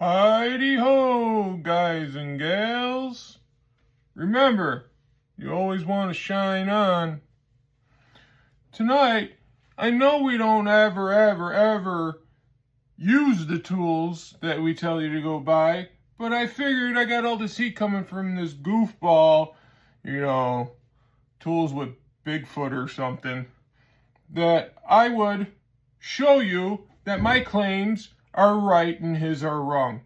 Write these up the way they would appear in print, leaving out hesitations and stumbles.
Heidi-ho, guys and gals. Remember, you always want to shine on. Tonight, I know we don't ever use the tools that we tell you to go buy, but I figured I got all this heat coming from this goofball, tools with Bigfoot or something, that I would show you that my claims are right and his are wrong.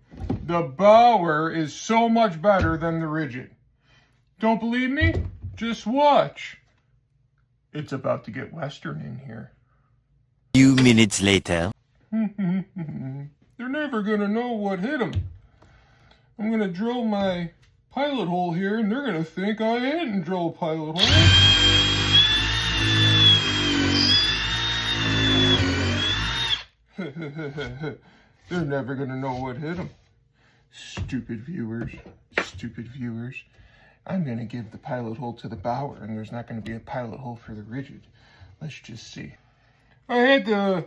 The Bauer is so much better than the Ridgid. Don't believe me? Just watch. It's about to get Western in here. Few minutes later. They're never gonna know what hit them. I'm gonna drill my pilot hole here and they're gonna think I didn't drill a pilot hole. They're never gonna know what hit them. Stupid viewers. I'm gonna give the pilot hole to the Bauer, and there's not gonna be a pilot hole for the Ridgid. Let's just see. I had to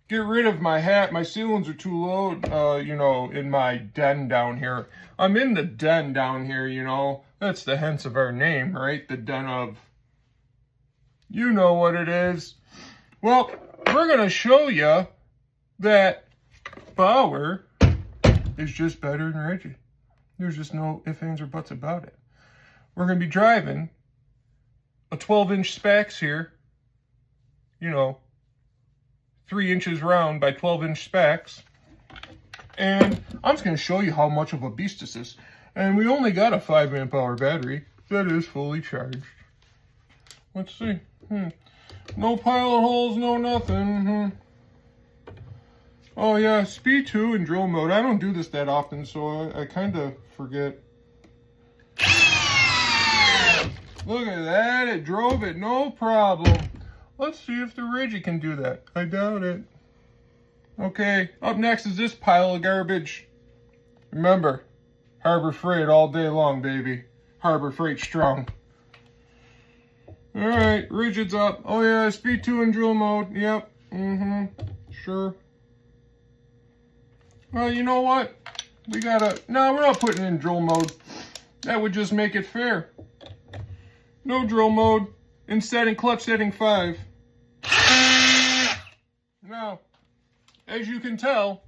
get rid of my hat. My ceilings are too low, in my den down here. I'm in the den down here, That's the hence of our name, right? The den of... You know what it is. Well, we're gonna show you that Bauer is just better than Ridgid. There's just no ifs, ands, or buts about it. We're going to be driving a 12-inch Spax here, 3 inches round by 12-inch Spax. And I'm just going to show you how much of a beast this is. And we only got a 5 amp hour battery that is fully charged. Let's see. No pilot holes, no nothing. Oh yeah, speed 2 in drill mode. I don't do this that often, so I kind of forget. Look at that, it drove it, no problem. Let's see if the Ridgid can do that. I doubt it. Okay, up next is this pile of garbage. Remember, Harbor Freight all day long, baby. Harbor Freight strong. Alright, Ridgid's up. Oh yeah, speed 2 in drill mode. Yep, sure. Well, you know what? No, we're not putting it in drill mode. That would just make it fair. No drill mode. Instead, in clutch setting 5. Now, as you can tell,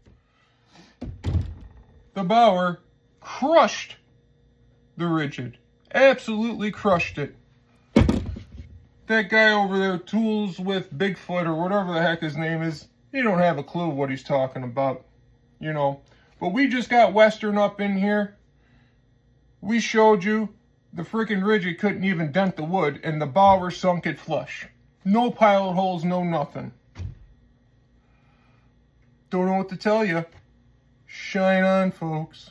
the Bauer crushed the Ridgid. Absolutely crushed it. That guy over there, Tools with Bigfoot, or whatever the heck his name is, he don't have a clue what he's talking about. But we just got Western up in here. We showed you the freaking Ridgid couldn't even dent the wood, and the Bauer sunk it flush. No pilot holes, no nothing. Don't know what to tell you. Shine on, folks.